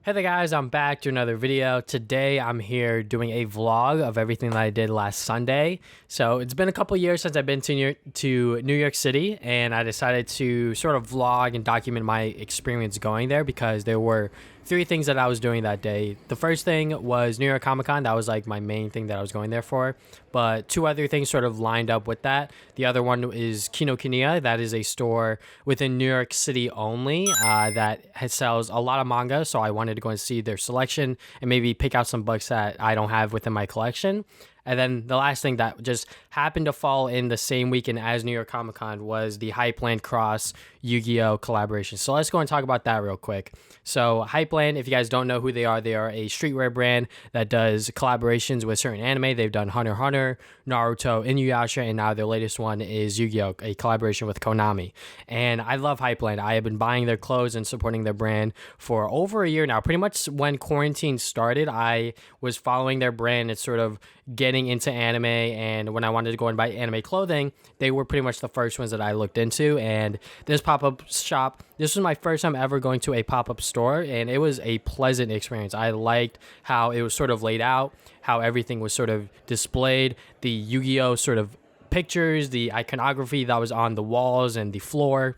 Hey there guys, I'm back to another video. Today I'm here doing a vlog of everything that I did last Sunday. So it's been a couple years since I've been to New York City, and I decided to sort of vlog and document my experience going there because there were three things that I was doing that day. The first thing was New York Comic Con. That was like my main thing that I was going there for. But two other things sort of lined up with that. The other one is Kinokuniya. That is a store within New York City only that sells a lot of manga. So I wanted to go and see their selection and maybe pick out some books that I don't have within my collection. And then the last thing that just happened to fall in the same weekend as New York Comic Con was the Hypland Cross Yu-Gi-Oh collaboration. So let's go and talk about that real quick. So Hypland, if you guys don't know who they are a streetwear brand that does collaborations with certain anime. They've done Hunter x Hunter, Naruto, Inuyasha, and now their latest one is Yu-Gi-Oh, a collaboration with Konami. And I love Hypland. I have been buying their clothes and supporting their brand for over a year now. Pretty much when quarantine started, I was following their brand and sort of getting into anime, and when I wanted to go and buy anime clothing, they were pretty much the first ones that I looked into. And this pop-up shop, this was my first time ever going to a pop-up store, and it was a pleasant experience. I liked how it was sort of laid out, how everything was sort of displayed, the Yu-Gi-Oh sort of pictures, the iconography that was on the walls and the floor.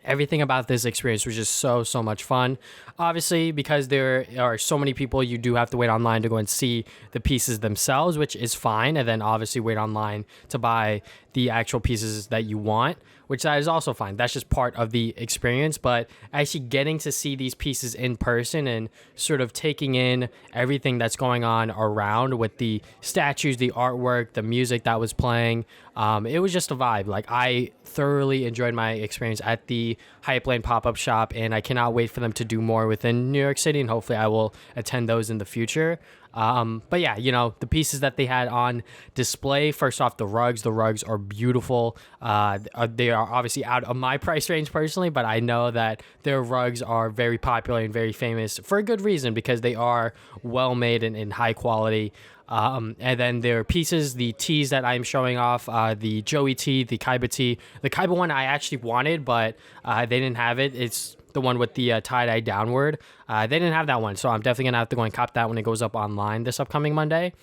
Everything about this experience was just so much fun. Obviously, because there are so many people, you do have to wait online to go and see the pieces themselves, which is fine. And then obviously wait online to buy the actual pieces that you want, which that is also fine. That's just part of the experience. But actually getting to see these pieces in person and sort of taking in everything that's going on around with the statues, the artwork, the music that was playing, it was just a vibe. Like, I thoroughly enjoyed my experience at the Hypland pop-up shop, and I cannot wait for them to do more within New York City, and hopefully I will attend those in the future. But yeah, you know, the pieces that they had on display, first off, the rugs are beautiful. They are obviously out of my price range personally, but I know that their rugs are very popular and very famous for a good reason, because they are well made and in high quality. And then their pieces, the tees that I'm showing off, the Joey tee, the Kaiba tee. The Kaiba one I actually wanted, but they didn't have it. It's the one with the tie-dye downward. They didn't have that one, so I'm definitely gonna have to go and cop that when it goes up online this upcoming Monday,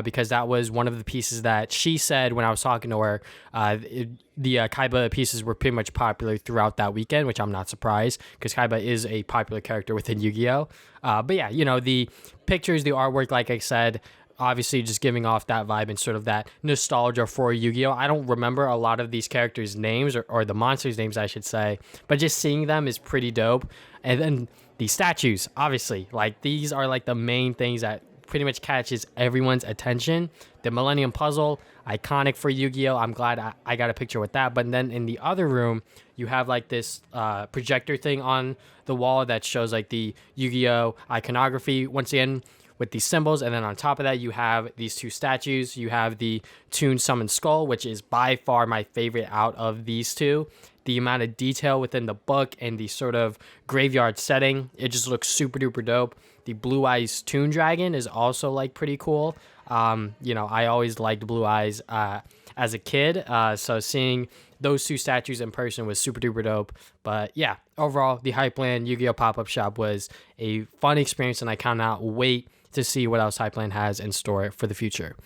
because that was one of the pieces that she said when I was talking to her. The Kaiba pieces were pretty much popular throughout that weekend, which I'm not surprised, because Kaiba is a popular character within Yu-Gi-Oh. But yeah, you know, the pictures, the artwork, like I said, obviously just giving off that vibe and sort of that nostalgia for Yu-Gi-Oh. I don't remember a lot of these characters' names, or the monsters' names, I should say, but just seeing them is pretty dope. And then the statues, obviously, like, these are like the main things that pretty much catches everyone's attention. The Millennium Puzzle, iconic for Yu-Gi-Oh. I'm glad I got a picture with that. But then in the other room, you have like this projector thing on the wall that shows like the Yu-Gi-Oh iconography once again, with these symbols. And then on top of that, you have these two statues. You have the Toon Summon Skull, which is by far my favorite out of these two. The amount of detail within the book and the sort of graveyard setting, it just looks super duper dope. The Blue Eyes Toon Dragon is also like pretty cool. You know, I always liked Blue Eyes as a kid, so seeing those two statues in person was super duper dope. But yeah, overall, the Hypland Yu-Gi-Oh pop-up shop was a fun experience, and I cannot wait to see what else Hypland has in store for the future.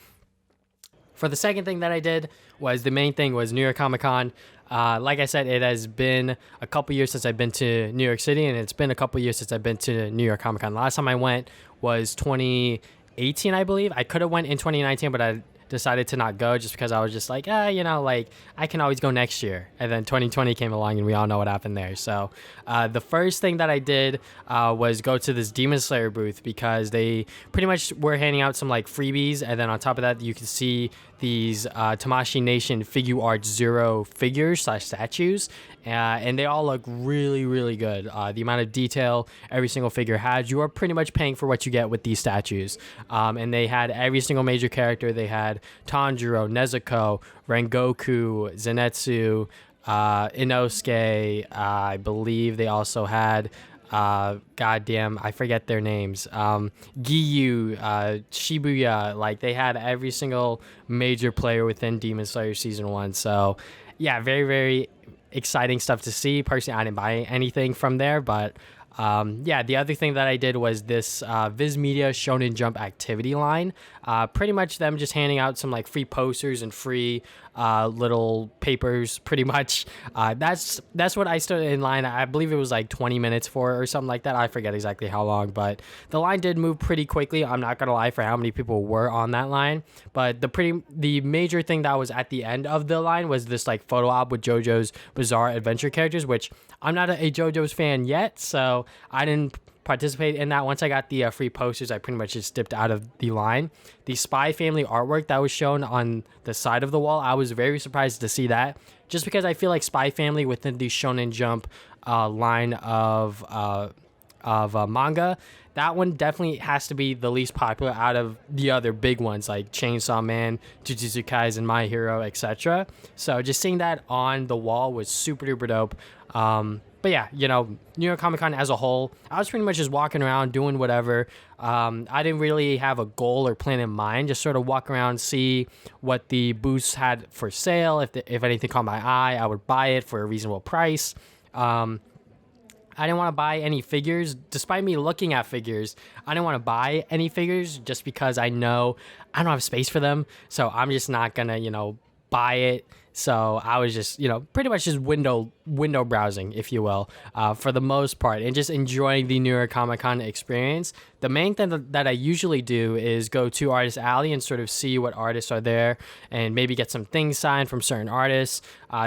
For the second thing that I did, was the main thing was New York Comic Con. Like I said, it has been a couple years since I've been to New York City, and it's been a couple years since I've been to New York Comic Con. Last time I went was 2018, I believe. I could have went in 2019, but I decided to not go just because I was just like, you know, like, I can always go next year. And then 2020 came along, and we all know what happened there. So the first thing that I did was go to this Demon Slayer booth, because they pretty much were handing out some like freebies. And then on top of that, you can see these Tamashii Nation Figure Art Zero figures / statues, and they all look really good. The amount of detail every single figure has, you are pretty much paying for what you get with these statues. And they had every single major character. They had Tanjiro, Nezuko, Rengoku, Zenitsu, Inosuke. I believe they also had goddamn, I forget their names. Giyu, Shibuya, like, they had every single major player within Demon Slayer Season 1. So yeah, very exciting stuff to see. Personally, I didn't buy anything from there, but Yeah, the other thing that I did was this Viz Media Shonen Jump activity line. Pretty much them just handing out some like free posters and free little papers. Pretty much, that's what I stood in line. I believe it was like 20 minutes for or something like that. I forget exactly how long, but the line did move pretty quickly. I'm not gonna lie for how many people were on that line, but the major thing that was at the end of the line was this like photo op with JoJo's Bizarre Adventure characters, which I'm not a JoJo's fan yet, so I didn't participate in that. Once I got the free posters, I pretty much just dipped out of the line. The Spy Family artwork that was shown on the side of the wall, I was very surprised to see that, just because I feel like Spy Family within the Shonen Jump line of manga, that one definitely has to be the least popular out of the other big ones like Chainsaw Man, Jujutsu Kaisen, My Hero, etc. So just seeing that on the wall was super duper dope. But yeah, New York Comic Con as a whole, I was pretty much just walking around doing whatever. I didn't really have a goal or plan in mind, just sort of walk around, see what the booths had for sale. If anything caught my eye, I would buy it for a reasonable price. I didn't want to buy any figures. Despite me looking at figures, I didn't want to buy any figures just because I know I don't have space for them. So I'm just not going to, buy it. So I was just, pretty much just window browsing, if you will, for the most part, and just enjoying the New York Comic Con experience. The main thing that I usually do is go to Artist Alley and sort of see what artists are there and maybe get some things signed from certain artists.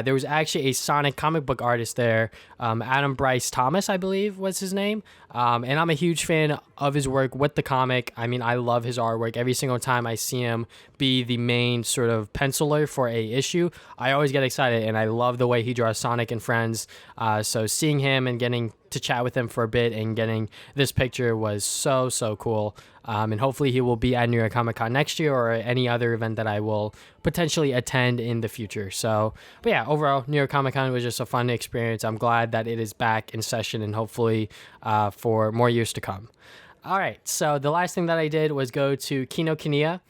There was actually a Sonic comic book artist there, Adam Bryce Thomas, I believe was his name. And I'm a huge fan of his work with the comic. I mean, I love his artwork. Every single time I see him be the main sort of penciler for a issue, I always get excited, and I love the way he draws Sonic and Friends. So seeing him and getting to chat with him for a bit and getting this picture was so cool. And hopefully he will be at New York Comic Con next year or any other event that I will potentially attend in the future. So, but yeah, overall, New York Comic Con was just a fun experience. I'm glad that it is back in session and hopefully for more years to come. All right, so the last thing that I did was go to Kinokuniya.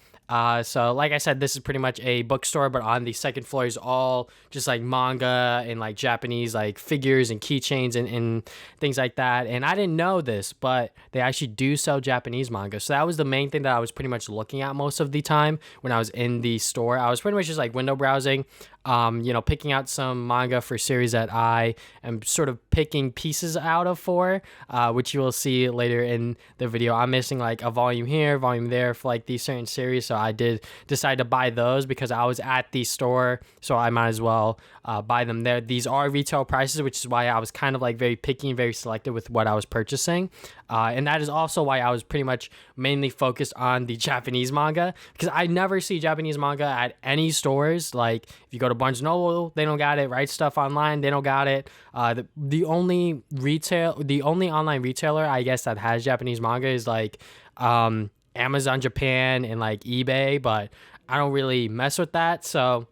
So like I said, this is pretty much a bookstore, but on the second floor is all just like manga and like Japanese like figures and keychains and things like that. And I didn't know this, but they actually do sell Japanese manga. So that was the main thing that I was pretty much looking at most of the time when I was in the store. I was pretty much just like window browsing, picking out some manga for series that I am sort of picking pieces out of for, which you will see later in the video. I'm missing like a volume here, volume there for like these certain series. So I did decide to buy those because I was at the store, so I might as well buy them there. These are retail prices, which is why I was kind of like very picky and very selective with what I was purchasing. And that is also why I was pretty much mainly focused on the Japanese manga, because I never see Japanese manga at any stores. Like if you go to Barnes & Noble, they don't got it. Right Stuff Online, they don't got it. The only online retailer I guess that has Japanese manga is like Amazon Japan and like eBay, but I don't really mess with that. So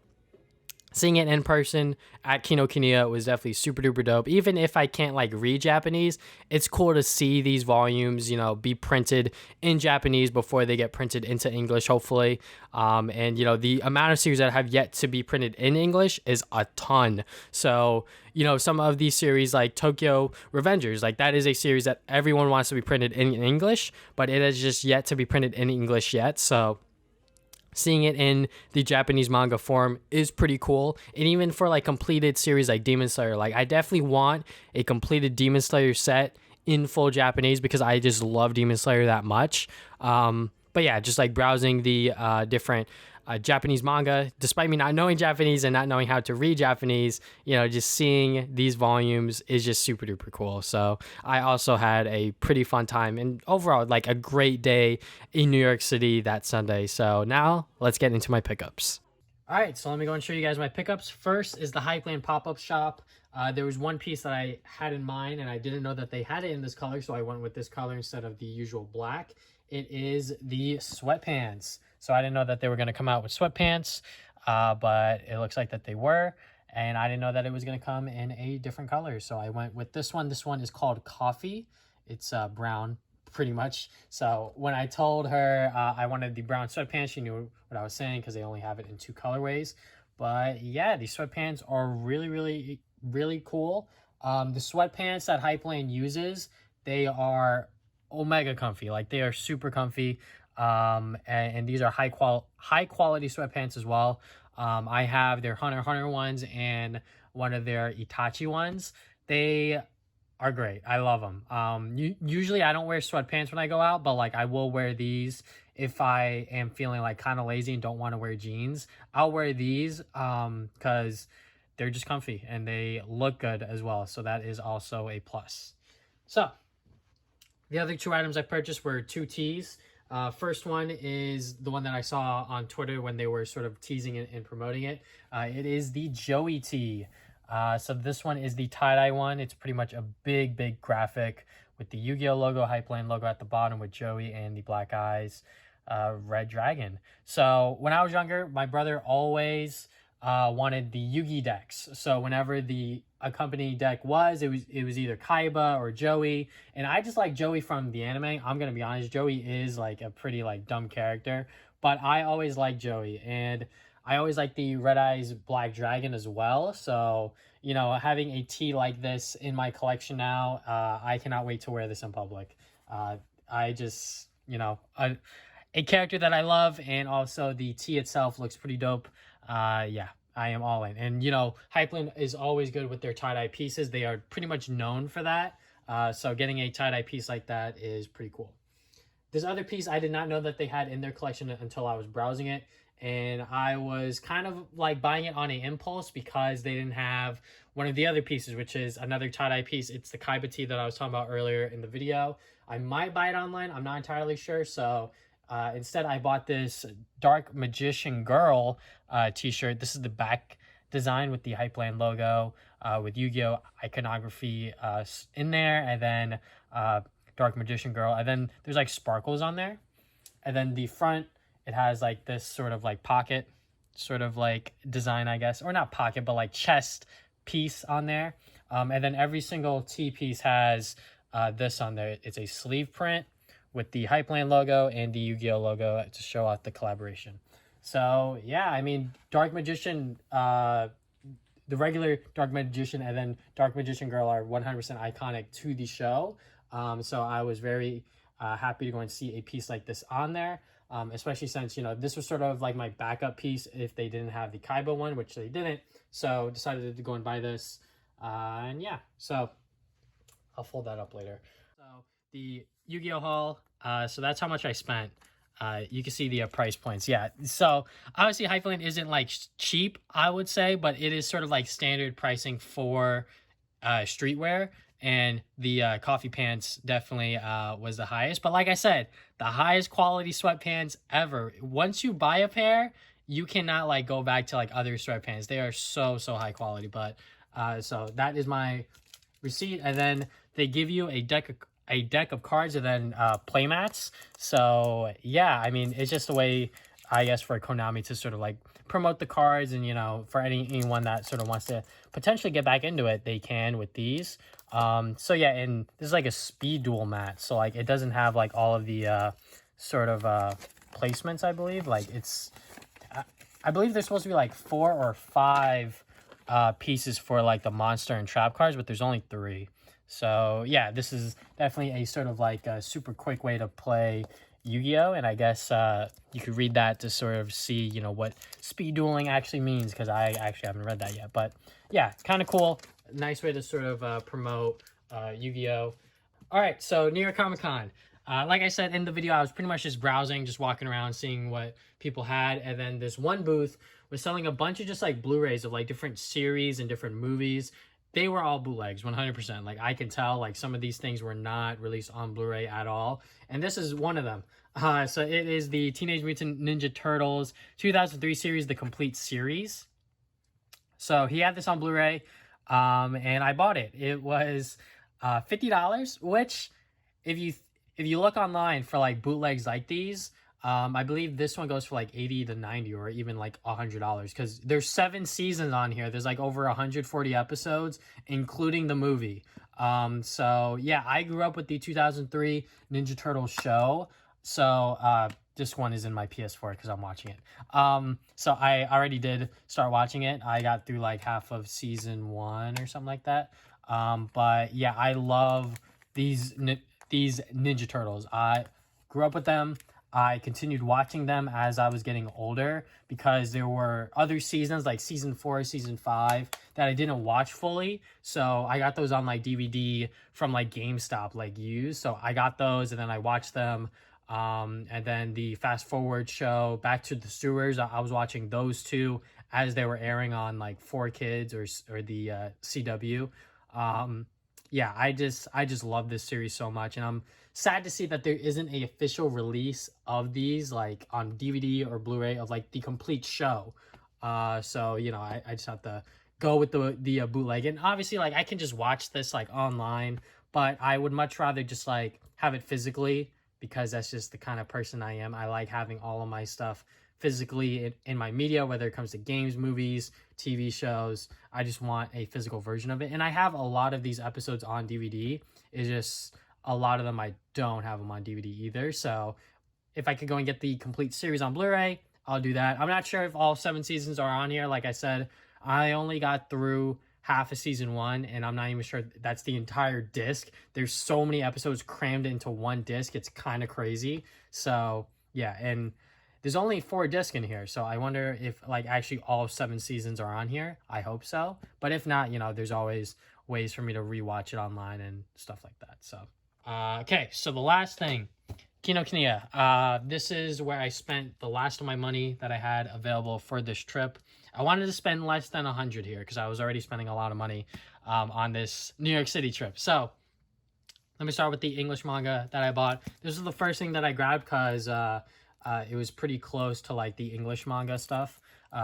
seeing it in person at Kinokuniya was definitely super duper dope. Even if I can't like read Japanese, it's cool to see these volumes, be printed in Japanese before they get printed into English, hopefully. And the amount of series that have yet to be printed in English is a ton. So, some of these series like Tokyo Revengers, like that is a series that everyone wants to be printed in English, but it has just yet to be printed in English yet. So seeing it in the Japanese manga form is pretty cool. And even for like completed series like Demon Slayer, like I definitely want a completed Demon Slayer set in full Japanese because I just love Demon Slayer that much. But yeah, just like browsing the different Japanese manga, despite me not knowing Japanese and not knowing how to read Japanese, just seeing these volumes is just super duper cool. So I also had a pretty fun time and overall like a great day in New York City that Sunday. So now let's get into my pickups. All right, so let me go and show you guys my pickups. First is the Hypland pop-up shop. There was one piece that I had in mind and I didn't know that they had it in this color, so I went with this color instead of the usual black. It is the sweatpants. So I didn't know that they were going to come out with sweatpants, but it looks like that they were. And I didn't know that it was going to come in a different color. So I went with this one. This one is called Coffee. It's brown, pretty much. So when I told her I wanted the brown sweatpants, she knew what I was saying because they only have it in 2 colorways. But yeah, these sweatpants are really, really, really cool. The sweatpants that Hypland uses, they are omega comfy. Like, they are super comfy. And these are high quality sweatpants as well. I have their Hunter x Hunter ones and one of their Itachi ones. They are great. I love them. Usually I don't wear sweatpants when I go out, but like I will wear these if I am feeling like kind of lazy and don't want to wear jeans. I'll wear these because they're just comfy and they look good as well. So that is also a plus. So the other two items I purchased were two tees. First one is the one that I saw on Twitter when they were sort of teasing it and promoting it. It is the Joey tee. So this one is the tie-dye one. It's pretty much a big graphic with the Yu-Gi-Oh logo, Hypland logo at the bottom with Joey and the black eyes, red dragon. So when I was younger, my brother always wanted the Yu-Gi decks. So whenever the accompanying deck was, it was either Kaiba or Joey, and I just like Joey from the anime. I'm gonna be honest, Joey is like a pretty like dumb character, but I always like Joey, and I always like the Red Eyes Black Dragon as well. So, you know, having a tee like this in my collection now, I cannot wait to wear this in public. I just, you know, a character that I love, and also the tee itself looks pretty dope. Yeah, I am all in. And, you know, Hypland is always good with their tie-dye pieces. They are pretty much known for that. So getting a tie-dye piece like that is pretty cool. This other piece I did not know that they had in their collection until I was browsing it. And I was kind of like buying it on an impulse because they didn't have one of the other pieces, which is another tie-dye piece. It's the Kaiba tee that I was talking about earlier in the video. I might buy it online. I'm not entirely sure. So instead, I bought this Dark Magician Girl t-shirt. This is the back design with the Hypland logo with Yu-Gi-Oh iconography in there. And then Dark Magician Girl. And then there's like sparkles on there. And then the front, it has like this sort of like pocket sort of like design, I guess, or not pocket, but like chest piece on there. And then every single T piece has this on there. It's a sleeve print with the Hypland logo and the Yu-Gi-Oh logo to show off the collaboration. So yeah, I mean, Dark Magician, the regular Dark Magician and then Dark Magician Girl are 100% iconic to the show. So I was very happy to go and see a piece like this on there. Especially since, you know, this was sort of like my backup piece if they didn't have the Kaiba one, which they didn't. So decided to go and buy this. And yeah, so I'll fold that up later. So the Yu-Gi-Oh haul. So that's how much I spent. You can see the price points. Yeah. So obviously Hypland isn't like cheap, I would say, but it is sort of like standard pricing for streetwear. And the coffee pants definitely was the highest. But like I said, the highest quality sweatpants ever. Once you buy a pair, you cannot like go back to like other sweatpants. They are so high quality. But so that is my receipt. And then they give you a deck of cards and then playmats. So yeah, I mean, it's just a way, I guess, for Konami to sort of like promote the cards, and, you know, for anyone that sort of wants to potentially get back into it, they can with these. So yeah, and this is like a speed duel mat, so like it doesn't have like all of the sort of placements. I believe like it's I believe there's supposed to be like 4 or 5 pieces for like the monster and trap cards, but there's only 3. So yeah, this is definitely a sort of like a super quick way to play Yu-Gi-Oh, and I guess you could read that to sort of see, you know, what speed dueling actually means, because I actually haven't read that yet. But yeah, kind of cool. Nice way to sort of promote Yu-Gi-Oh. All right, so New York Comic Con. Like I said in the video, I was pretty much just browsing, just walking around, seeing what people had. And then this one booth was selling a bunch of just like Blu-rays of like different series and different movies. They were all bootlegs, 100%. Like, I can tell, like, some of these things were not released on Blu-ray at all. And this is one of them. So it is the Teenage Mutant Ninja Turtles 2003 series, the complete series. So he had this on Blu-ray, and I bought it. It was $50, which if you look online for like bootlegs like these, I believe this one goes for like 80 to 90 or even like $100, because there's 7 seasons on here. There's like over 140 episodes, including the movie. So yeah, I grew up with the 2003 Ninja Turtles show. So this one is in my PS4 because I'm watching it. So I already did start watching it. I got through like half of season 1 or something like that. But yeah, I love these Ninja Turtles. I grew up with them. I continued watching them as I was getting older because there were other seasons like season 4, season 5 that I didn't watch fully. So I got those on like DVD from like GameStop, like used. So I got those and then I watched them. And then the Fast Forward show, Back to the Sewers, I was watching those two as they were airing on like 4Kids or the CW. Yeah, I just love this series so much, and I'm sad to see that there isn't a official release of these like on DVD or Blu-ray of like the complete show. So you know, I just have to go with the bootleg, and obviously like I can just watch this like online, but I would much rather just like have it physically because that's just the kind of person I am. I like having all of my stuff physically in my media, whether it comes to games, movies, TV shows. I just want a physical version of it. And I have a lot of these episodes on DVD. It's just a lot of them I don't have them on DVD either. So if I could go and get the complete series on Blu-ray, I'll do that. I'm not sure if all 7 seasons are on here. Like I said, I only got through half of season 1, and I'm not even sure that's the entire disc. There's so many episodes crammed into one disc. It's kind of crazy. So yeah, and there's only 4 discs in here, so I wonder if like actually all 7 seasons are on here. I hope so, but if not, you know, there's always ways for me to rewatch it online and stuff like that. So okay, so the last thing, Kinokuniya. This is where I spent the last of my money that I had available for this trip. I wanted to spend less than 100 here because I was already spending a lot of money on this New York City trip. So let me start with the English manga that I bought. This is the first thing that I grabbed because it was pretty close to like the English manga stuff.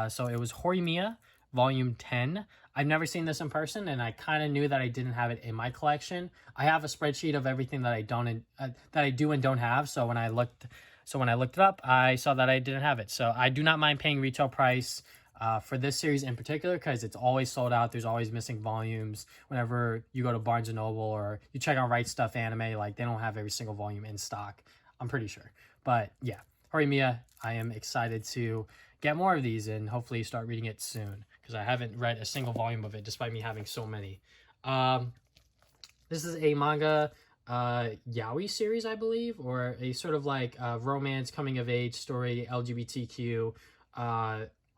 So it was Horimiya Volume 10. I've never seen this in person, and I kind of knew that I didn't have it in my collection. I have a spreadsheet of everything that I do and don't have. So when I looked it up, I saw that I didn't have it. So I do not mind paying retail price for this series in particular because it's always sold out. There's always missing volumes. Whenever you go to Barnes and Noble or you check out Right Stuff Anime, like they don't have every single volume in stock. I'm pretty sure. But yeah, Horimiya, I am excited to get more of these and hopefully start reading it soon because I haven't read a single volume of it despite me having so many. This is a manga yaoi series, I believe, or a sort of like romance coming of age story, LGBTQ.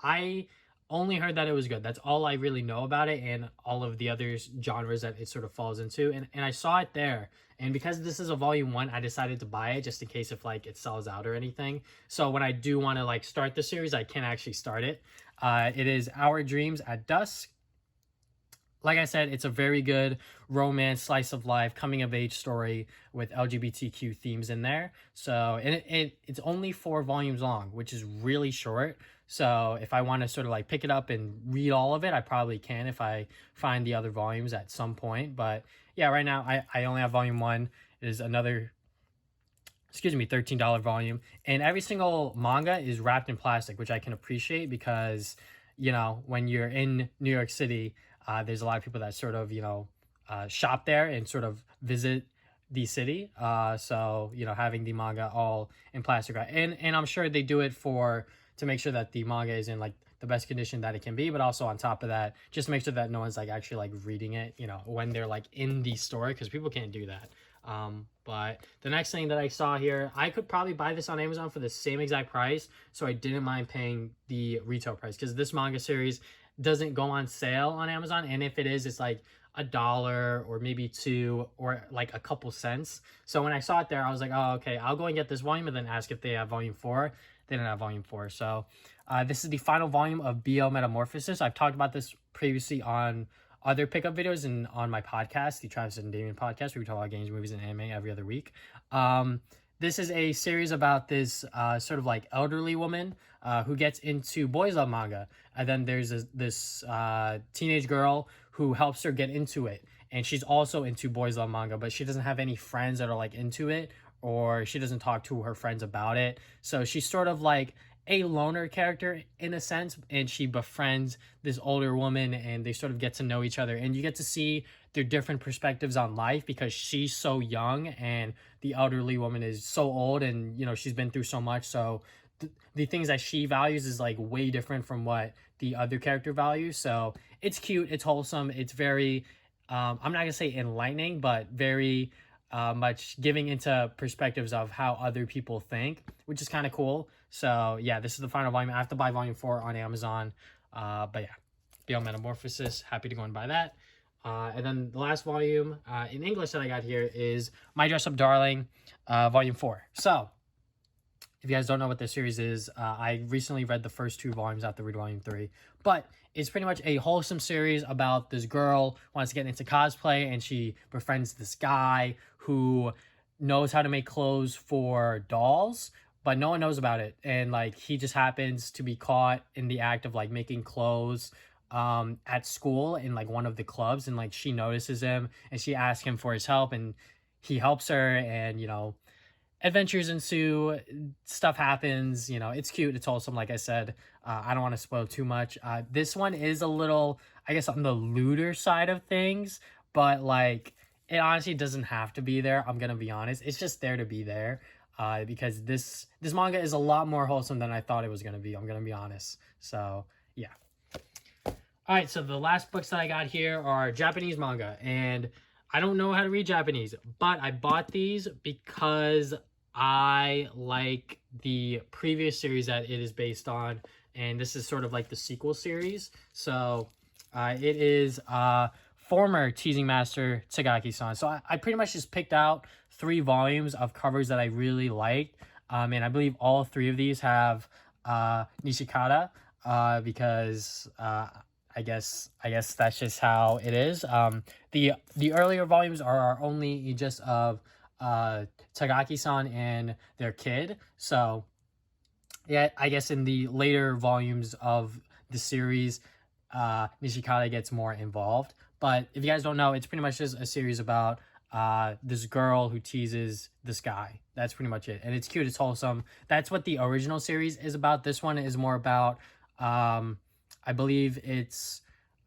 I only heard that it was good. That's all I really know about it and all of the other genres that it sort of falls into. And I saw it there. And because this is a volume 1, I decided to buy it just in case if like it sells out or anything. So when I do want to like start the series, I can actually start it. It is Our Dreams at Dusk. Like I said, it's a very good romance, slice of life, coming of age story with LGBTQ themes in there. So, and it's only 4 volumes long, which is really short. So if I want to sort of like pick it up and read all of it, I probably can if I find the other volumes at some point. But yeah, right now I only have volume 1. It is another, $13 volume. And every single manga is wrapped in plastic, which I can appreciate because, you know, when you're in New York City, there's a lot of people that sort of, you know, shop there and sort of visit the city. So, you know, having the manga all in plastic. And I'm sure they do it to make sure that the manga is in like the best condition that it can be. But also on top of that, just make sure that no one's like actually like reading it, you know, when they're like in the store because people can't do that. But the next thing that I saw here, I could probably buy this on Amazon for the same exact price. So I didn't mind paying the retail price because this manga series doesn't go on sale on Amazon, and if it is, it's like $1 or maybe $2 or like a couple cents. So when I saw it there, I was like, oh, okay, I'll go and get this volume and then ask if they have volume 4. They didn't have volume 4. So this is the final volume of BL Metamorphosis. I've talked about this previously on other pickup videos and on my podcast, the Travis and Damien podcast, where we talk about games, movies, and anime every other week. This is a series about this sort of like elderly woman who gets into boys love manga. And then there's this teenage girl who helps her get into it. And she's also into boys love manga, but she doesn't have any friends that are like into it, or she doesn't talk to her friends about it. So she's sort of like a loner character in a sense, and she befriends this older woman and they sort of get to know each other. And you get to see their different perspectives on life because she's so young and the elderly woman is so old, and you know she's been through so much. So the things that she values is like way different from what the other character values. So it's cute, it's wholesome, it's very I'm not gonna say enlightening, but very much giving into perspectives of how other people think, which is kind of cool. So yeah, this is the final volume. I have to buy volume 4 on Amazon. But yeah, Beyond Metamorphosis, happy to go and buy that. And then the last volume in English that I got here is My Dress Up Darling, volume 4. So if you guys don't know what this series is, I recently read the first 2 volumes after read volume 3. But it's pretty much a wholesome series about this girl who wants to get into cosplay, and she befriends this guy who knows how to make clothes for dolls, but no one knows about it. And like, he just happens to be caught in the act of like making clothes at school in like one of the clubs, and like she notices him and she asks him for his help, and he helps her, and you know, adventures ensue, stuff happens, you know, it's cute, it's wholesome, like I said. I don't want to spoil too much. This one is a little, I guess, on the lewder side of things, but like, it honestly doesn't have to be there. I'm gonna be honest, it's just there to be there, because this manga is a lot more wholesome than I thought it was gonna be. I'm gonna be honest. So yeah. All right, so the last books that I got here are Japanese manga, and I don't know how to read Japanese, but I bought these because I like the previous series that it is based on, and this is sort of like the sequel series. So it is former Teasing Master Tagaki-san. So I pretty much just picked out 3 volumes of covers that I really liked, and I believe all 3 of these have Nishikata, because I guess that's just how it is. The earlier volumes are only just of Tagaki-san and their kid. So yeah, I guess in the later volumes of the series, Nishikata gets more involved. But if you guys don't know, it's pretty much just a series about this girl who teases this guy. That's pretty much it. And it's cute, it's wholesome. That's what the original series is about. This one is more about I believe it's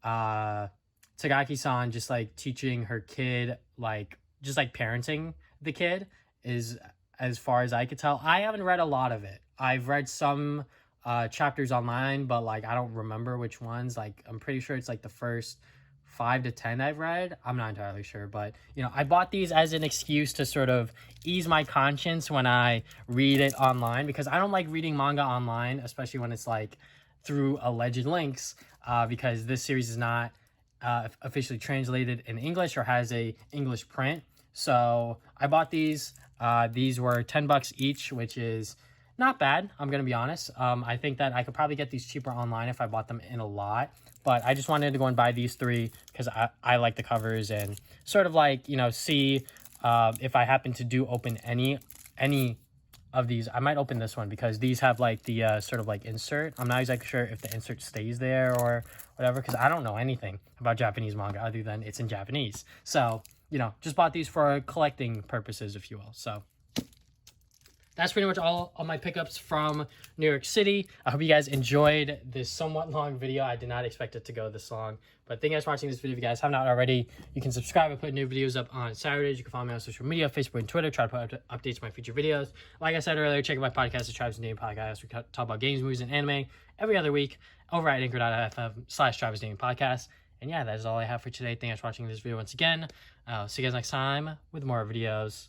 Tagaki-san just like teaching her kid, like just like parenting the kid, is as far as I could tell. I haven't read a lot of it. I've read some chapters online, but like I don't remember which ones. Like I'm pretty sure it's like the first 5 to 10 I've read. I'm not entirely sure, but you know, I bought these as an excuse to sort of ease my conscience when I read it online, because I don't like reading manga online, especially when it's like through alleged links, because this series is not officially translated in English or has a English print. So I bought these. These were $10 each, which is not bad, I'm gonna be honest. I think that I could probably get these cheaper online if I bought them in a lot, but I just wanted to go and buy these 3 because I like the covers, and sort of like, you know, see if I happen to do open any of these. I might open this one because these have like the sort of like insert. I'm not exactly sure if the insert stays there or whatever, because I don't know anything about Japanese manga other than it's in Japanese. So, you know, just bought these for collecting purposes, if you will. So that's pretty much all of my pickups from New York City. I hope you guys enjoyed this somewhat long video. I did not expect it to go this long. But thank you guys for watching this video. If you guys have not already, you can subscribe. I put new videos up on Saturdays. You can follow me on social media, Facebook and Twitter. Try to put updates to my future videos. Like I said earlier, check out my podcast, The Travis Damien Podcast. We talk about games, movies, and anime every other week over at anchor.fm/Travis Damien Podcast. And yeah, that is all I have for today. Thank you guys for watching this video once again. I'll see you guys next time with more videos.